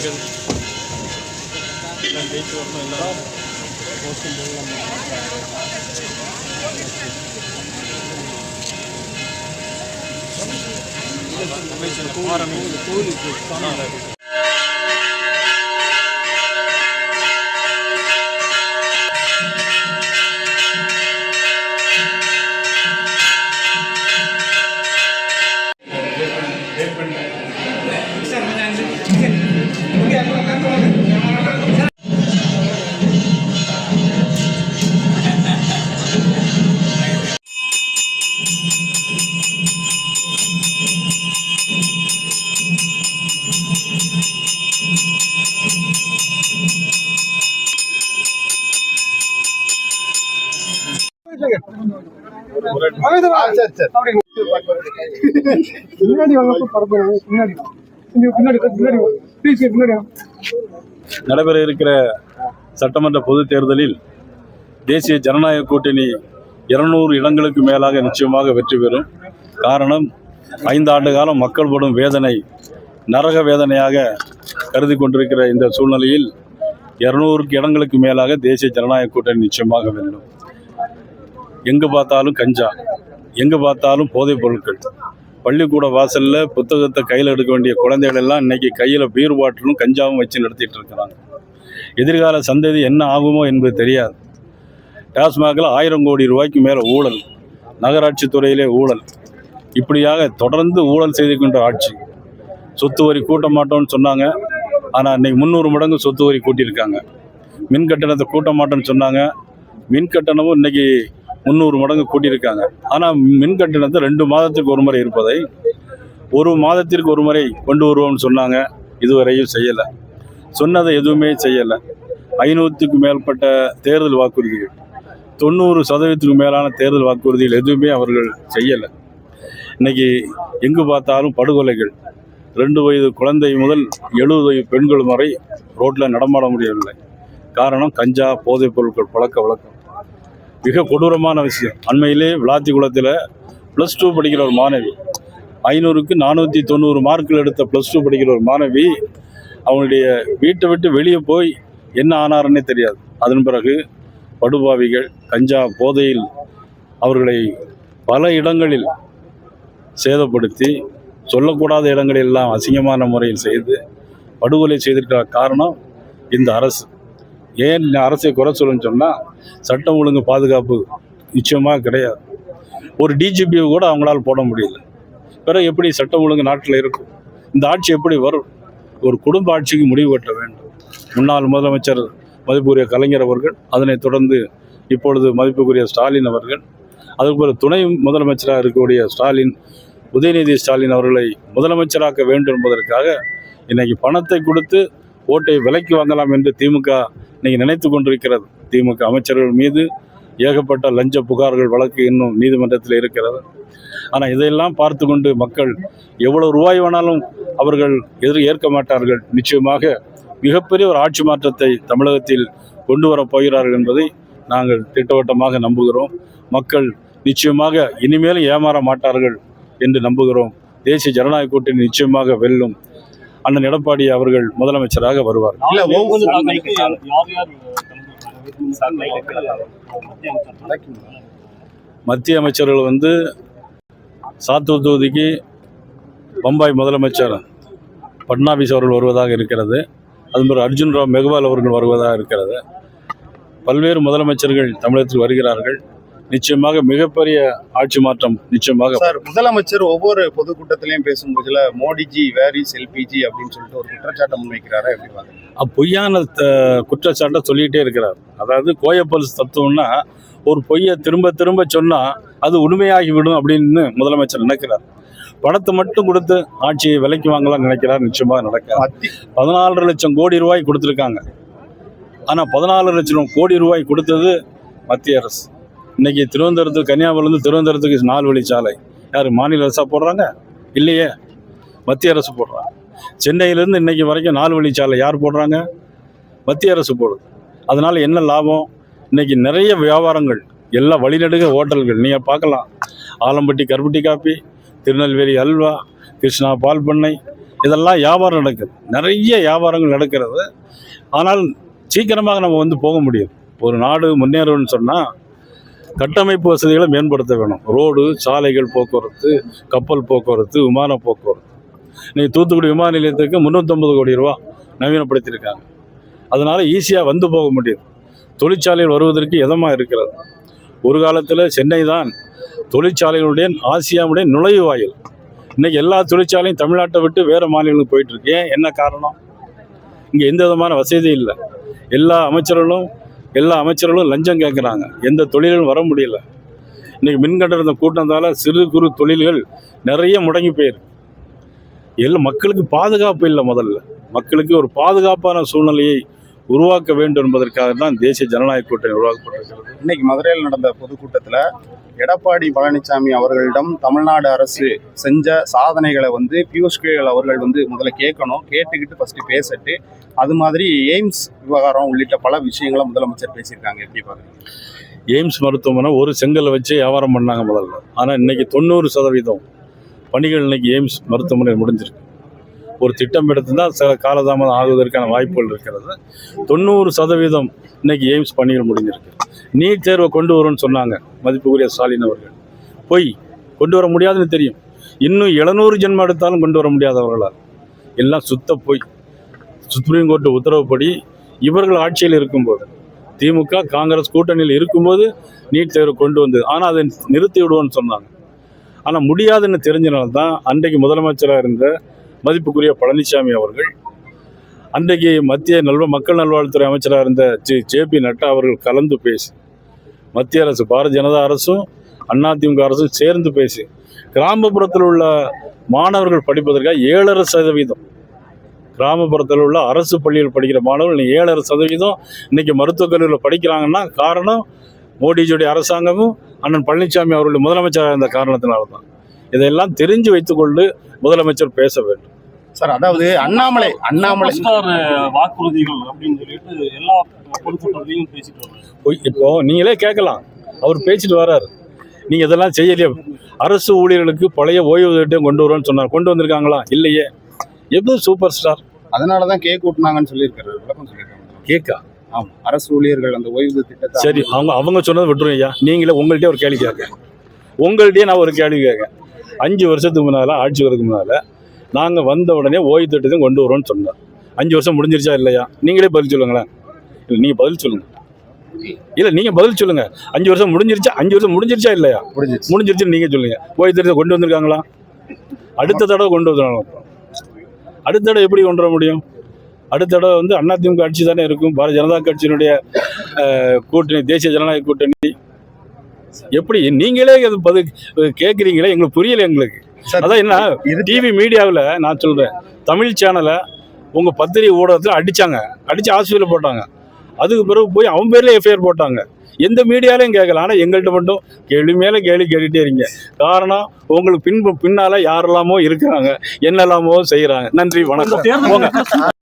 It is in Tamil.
நிர்வாகிகள் எல்லாம் ஜெயிச்சு வரணும். எல்லாரும் கோஷம் போடலாம். கோயிலுக்கு நடைபெற இருக்கிற சட்டமன்ற பொதுத் தேர்தலில் தேசிய ஜனநாயக கூட்டணி 200 இடங்களுக்கு மேலாக நிச்சயமாக வெற்றி பெறும். காரணம், 5 ஆண்டு காலம் மக்கள் படும் வேதனை நரக வேதனையாக கருதி கொண்டிருக்கிற இந்த சூழ்நிலையில் 200 இடங்களுக்கு மேலாக தேசிய ஜனநாயக கூட்டணி நிச்சயமாக வெல்லும். எங்கு பார்த்தாலும் கஞ்சா, எங்கு பார்த்தாலும் போதைப் பொருட்கள். பள்ளிக்கூட வாசலில் புத்தகத்தை கையில் எடுக்க வேண்டிய குழந்தைகள் எல்லாம் இன்றைக்கி கையில் பீர் பாட்டிலும் கஞ்சாவும் வச்சு நடத்திட்டு இருக்கிறாங்க. எதிர்கால சந்ததி என்ன ஆகுமோ என்பது தெரியாது. டாஸ்மாகில் 1000 கோடி ரூபாய்க்கு மேலே ஊழல், நகராட்சி துறையிலே ஊழல், இப்படியாக தொடர்ந்து ஊழல் செய்து கொண்ட ஆட்சி. சொத்து வரி கூட்ட மாட்டோம்னு சொன்னாங்க, ஆனால் இன்றைக்கி 300 மடங்கு சொத்து வரி கூட்டியிருக்காங்க. மின் கட்டணத்தை கூட்ட மாட்டோம்னு சொன்னாங்க, மின் கட்டணமும் இன்றைக்கி 300 மடங்கு கூட்டியிருக்காங்க. ஆனால் மின் கட்டணத்தை 2 மாதத்துக்கு ஒரு முறை இருப்பதை 1 மாதத்திற்கு ஒரு முறை கொண்டு வருவோம்னு சொன்னாங்க. இதுவரையும் செய்யலை, சொன்னதை எதுவுமே செய்யலை. 500க்கு மேற்பட்ட தேர்தல் வாக்குறுதிகள், 90% மேலான தேர்தல் வாக்குறுதிகள் எதுவுமே அவர்கள் செய்யலை. இன்றைக்கி எங்கு பார்த்தாலும் படுகொலைகள். 2 வயது குழந்தை முதல் 70 வயது பெண்கள் வரை ரோட்டில் நடமாட முடியவில்லை. காரணம், கஞ்சா, போதைப் பொருட்கள் பழக்க வழக்கம். மிக கொடூரமான விஷயம். அண்மையிலே விளாத்திக்குளத்தில் +2 படிக்கிற ஒரு மாணவி, 500க்கு 490 மார்க்கில் எடுத்த +2 படிக்கிற ஒரு மாணவி அவங்களுடைய வீட்டை விட்டு வெளியே போய் என்ன ஆனாருன்னே தெரியாது. அதன் பிறகு படுபாவிகள் கஞ்சா போதையில் அவர்களை பல இடங்களில் சேதப்படுத்தி, சொல்லக்கூடாத இடங்களெல்லாம் அசிங்கமான முறையில் செய்து படுகொலை செய்திருக்கிற காரணம் இந்த அரசு. ஏன் அரசை குறை சொல்லுன்னு சொன்னால், சட்டம் ஒழுங்கு பாதுகாப்பு நிச்சயமாக கிடையாது. ஒரு டிஜிபியை கூட அவங்களால போட முடியல. பிறகு எப்படி சட்டம் ஒழுங்கு நாட்டில் இருக்கும்? இந்த ஆட்சி எப்படி வரும்? ஒரு குடும்ப ஆட்சிக்கு முடிவு கட்ட வேண்டும். முன்னாள் முதலமைச்சர் மதிப்புக்குரிய கலைஞர் அவர்கள், அதனைத் தொடர்ந்து இப்பொழுது மதிப்புக்குரிய ஸ்டாலின் அவர்கள், அதுபோல் துணை முதலமைச்சராக இருக்கக்கூடிய ஸ்டாலின், உதயநிதி ஸ்டாலின் அவர்களை முதலமைச்சராக்க வேண்டும் என்பதற்காக இன்றைக்கி பணத்தை கொடுத்து ஓட்டை விலைக்கு வாங்கலாம் என்று திமுக இன்றைக்கி நினைத்து கொண்டிருக்கிறது. திமுக அமைச்சர்கள் மீது ஏகப்பட்ட லஞ்ச புகார்கள் வழக்கு இன்னும் நீதிமன்றத்தில் இருக்கிறது. ஆனால் இதையெல்லாம் பார்த்து கொண்டு மக்கள் எவ்வளவு ரூபாய் வேணாலும் அவர்கள் ஏற்க மாட்டார்கள். நிச்சயமாக மிகப்பெரிய ஒரு ஆட்சி மாற்றத்தை தமிழகத்தில் கொண்டு வரப் போகிறார்கள் என்பதை நாங்கள் திட்டவட்டமாக நம்புகிறோம். மக்கள் நிச்சயமாக இனிமேலும் ஏமாற மாட்டார்கள் என்று நம்புகிறோம். தேசிய ஜனநாயக கூட்டணி நிச்சயமாக வெல்லும். அண்ணன் எடப்பாடி அவர்கள் முதலமைச்சராக வருவார். மத்திய அமைச்சர்கள் சாத்தூர் தொகுதிக்கு பம்பாய் முதலமைச்சர் பட்னாவிஸ் அவர்கள் வருவதாக இருக்கிறது. அதுபோல் அர்ஜுன் ராம் மெக்வால் அவர்கள் வருவதாக இருக்கிறது. பல்வேறு முதலமைச்சர்கள் தமிழகத்தில் வருகிறார்கள். நிச்சயமாக மிகப்பெரிய ஆட்சி மாற்றம் நிச்சயமாக. சார், முதலமைச்சர் ஒவ்வொரு பொதுக்கூட்டத்திலையும் பேசும்போதுல மோடிஜி வேரிஸ் எல்பிஜி அப்படின்னு சொல்லிட்டு ஒரு குற்றச்சாட்டை முன்வைக்கிறாரா? எப்படி பாருங்க? பொய்யான குற்றச்சாட்டை சொல்லிகிட்டே இருக்கிறார். அதாவது கோயப்பல்ஸ் தத்துவம்னா, ஒரு பொய்யை திரும்ப திரும்ப சொன்னால் அது உண்மையாகிவிடும் அப்படின்னு முதலமைச்சர் நினைக்கிறார். பணத்தை மட்டும் கொடுத்து ஆட்சியை விலைக்கு வாங்கலாம் நினைக்கிறார். நிச்சயமாக நடக்காது. 14 லட்சம் கோடி ரூபாய் கொடுத்துருக்காங்க. ஆனால் 14 லட்சம் கோடி ரூபாய் கொடுத்தது மத்திய அரசு. இன்றைக்கி திருவனந்தபுரத்துக்கு, கன்னியாகுமரியிலேருந்து திருவனந்தபுரத்துக்கு 4 வழிச்சாலை யார் மாநில அரசாக போடுறாங்க? இல்லையே, மத்திய அரசு போடுறாங்க. சென்னையிலேருந்து இன்றைக்கி வரைக்கும் 4 வழிச்சாலை யார் போடுறாங்க? மத்திய அரசு போடுது. அதனால் என்ன லாபம்? இன்றைக்கி நிறைய வியாபாரங்கள், எல்லாம் வழிநடுக ஹோட்டல்கள் நீங்கள் பார்க்கலாம். ஆலம்பட்டி கருப்பட்டி காப்பி, திருநெல்வேலி அல்வா, கிருஷ்ணா பால் பண்ணை, இதெல்லாம் வியாபாரம் நடக்குது, நிறைய வியாபாரங்கள் நடக்கிறது. ஆனால் சீக்கிரமாக நம்ம வந்து போக முடியும். ஒரு நாடு முன்னேறணும்னு சொன்னால் கட்டமைப்பு வசதிகளை மேம்படுத்த வேணும். ரோடு, சாலைகள், போக்குவரத்து, கப்பல் போக்குவரத்து, விமான போக்குவரத்து. இன்னைக்கு தூத்துக்குடி விமான நிலையத்துக்கு 350 கோடி ரூபா நவீனப்படுத்தியிருக்காங்க. அதனால் ஈஸியாக வந்து போக முடியும். தொழிற்சாலைகள் வருவதற்கு இதமாக இருக்கிறது. ஒரு காலத்தில் சென்னை தான் தொழிற்சாலைகளுடைய ஆசியாவுடைய நுழைவாயில். இன்றைக்கி எல்லா தொழிற்சாலையும் தமிழ்நாட்டை விட்டு வேறு மாநிலங்களுக்கு போயிட்டுருக்கு. ஏன், என்ன காரணம்? இங்கே எந்த விதமான வசதி இல்லை. எல்லா அமைச்சர்களும் லஞ்சம் கேட்குறாங்க. எந்த தொழிலும் வர முடியல. இன்றைக்கி மின்கட்டண கூட்டத்தால் சிறு குறு தொழில்கள் நிறைய முடங்கி போயிருக்கு. மக்களுக்கு பாதுகாப்பு இல்லை. முதல்ல மக்களுக்கு ஒரு பாதுகாப்பான சூழ்நிலையை உருவாக்க வேண்டும் என்பதற்காக தான் தேசிய ஜனநாயக கூட்டணி உருவாக்கப்பட்டிருக்கிறது. இன்னைக்கு மதுரையில் நடந்த பொதுக்கூட்டத்தில் எடப்பாடி பழனிசாமி அவர்களிடம் தமிழ்நாடு அரசு செஞ்ச சாதனைகளை வந்து பியூஷ் கோயல் அவர்கள் வந்து முதல்ல கேட்கணும், கேட்டுக்கிட்டு ஃபர்ஸ்ட் பேசிட்டு அது மாதிரி எய்ம்ஸ் விவகாரம் உள்ளிட்ட பல விஷயங்களை முதலமைச்சர் பேசியிருக்காங்க. எப்படி பாருங்க? எய்ம்ஸ் மருத்துவமனை ஒரு செங்கலை வச்சு வியாபாரம் பண்ணாங்க முதல்ல. ஆனால் இன்னைக்கு 90% பணிகள் இன்னைக்கு எய்ம்ஸ் மருத்துவமனை முடிஞ்சிருக்கு. ஒரு திட்டம் எடுத்து தான் சில காலதாமதம் ஆகுவதற்கான வாய்ப்புகள் இருக்கிறது. 90% இன்னைக்கு எய்ம்ஸ் பணிகள் முடிஞ்சிருக்கு. நீட் தேர்வை கொண்டு வரும்னு சொன்னாங்க மதிப்புக்குரிய ஸ்டாலின் அவர்கள். போய் கொண்டு வர முடியாதுன்னு தெரியும். இன்னும் 700 ஜென்மம் எடுத்தாலும் கொண்டு வர முடியாதவர்களால் எல்லாம் சுத்த போய் சுப்ரீம் கோர்ட்டு உத்தரவுப்படி இவர்கள் ஆட்சியில் இருக்கும்போது, திமுக காங்கிரஸ் கூட்டணியில் இருக்கும்போது நீட் தேர்வு கொண்டு வந்தது. ஆனால் அதை நிறுத்தி விடுவோன்னு சொன்னாங்க. ஆனால் முடியாதுன்னு தெரிஞ்சனால தான் அன்றைக்கு முதலமைச்சராக இருந்த மதிப்புக்குரிய பழனிசாமி அவர்கள், அன்றைக்கு மத்திய மக்கள் நல்வாழ்வுத்துறை அமைச்சராக இருந்த ஜே.பி. நட்டா அவர்கள் கலந்து பேசி, மத்திய அரசு பாரதிய ஜனதா அரசும் அதிமுக அரசும் சேர்ந்து பேசி கிராமப்புறத்தில் உள்ள மாணவர்கள் படிப்பதற்காக 7.5%, கிராமப்புறத்தில் உள்ள அரசு பள்ளியில் படிக்கிற மாணவர்கள் 7.5% இன்னைக்கு மருத்துவக் கல்லூரியில் படிக்கிறாங்கன்னா காரணம் மோடிஜியுடைய அரசாங்கமும் அண்ணன் பழனிசாமி அவர்களுடைய முதலமைச்சராக இருந்த காரணத்தினால தான். இதையெல்லாம் தெரிஞ்சு வைத்துக்கொண்டு முதலமைச்சர் பேச வேண்டும். சார், அதாவது அண்ணாமலை வாக்குறுதிகள் அப்படின்னு சொல்லிட்டு எல்லா பொதுக்கூட்டத்திலையும் பேசிட்டு வர்றாரு. இப்போ நீங்களே கேட்கலாம், அவர் பேசிட்டு வர்றாரு, நீங்க இதெல்லாம் செய்யலையே. அரசு ஊழியர்களுக்கு பழைய ஓய்வு திட்டம் கொண்டு வருவோம்னு சொன்னார், கொண்டு வந்திருக்காங்களா? இல்லையே. எப்படி சூப்பர் ஸ்டார்? அதனாலதான் கேக் கூட்டினாங்கன்னு சொல்லியிருக்காரு, விளக்கம் சொல்லியிருக்காங்க. கேக்கா? ஆமாம், அரசு ஊழியர்கள் அந்த ஓய்வு திட்டத்தை. சரி, அவங்க சொன்னதை விட்டுருங்க ஐயா. நீங்களே உங்கள்கிட்டயே ஒரு கேள்வி கேட்க, உங்கள்கிட்டயே நான் ஒரு கேள்வி கேட்க. 5 வருஷத்துக்கு முன்னால், ஆட்சி வரதுக்கு முன்னால் நாங்கள் வந்த உடனே ஓய்வு திட்டத்தையும் கொண்டு வரோம்னு சொன்னார். 5 வருஷம் முடிஞ்சிருச்சா இல்லையா? நீங்களே பதில் சொல்லுங்களேன். இல்லை, நீங்கள் பதில் சொல்லுங்கள். இல்லை, நீங்கள் பதில் சொல்லுங்கள். 5 வருஷம் முடிஞ்சிருச்சா? 5 வருஷம் முடிஞ்சிருச்சா இல்லையா? முடிஞ்சிருச்சுன்னு நீங்கள் சொல்லுங்கள். ஓய்வு திட்டத்தை கொண்டு வந்திருக்காங்களா? அடுத்த தடவை கொண்டு வந்தாங்க. அடுத்த தடவை எப்படி கொண்டு வர முடியும்? அடுத்த தடவை வந்து அதிமுக ஆட்சி தானே இருக்கும். பாரதிய ஜனதா கட்சியினுடைய கூட்டணி, தேசிய ஜனநாயக கூட்டணி. எப்படி நீங்களே பதில் கேட்குறீங்களே? எங்களுக்கு புரியலை. எங்களுக்கு அதான் என்ன, டிவி மீடியாவில் நான் சொல்கிறேன், தமிழ் சேனலை உங்கள் பத்திரிகை ஊடகத்தில் அடித்து ஹாஸ்பிட்டலில் போட்டாங்க. அதுக்கு பிறகு போய் அவன் பேரில் எஃப்ஐஆர் போட்டாங்க. எந்த மீடியாலையும் கேட்கல. ஆனால் எங்கள்கிட்ட மட்டும் கேள்வி மேலே கேள்வி கேட்டுகிட்டே இருங்க. காரணம், உங்களுக்கு பின்னால் யாரெல்லாமோ இருக்கிறாங்க, என்னெல்லாமோ செய்கிறாங்க. நன்றி, வணக்கம்.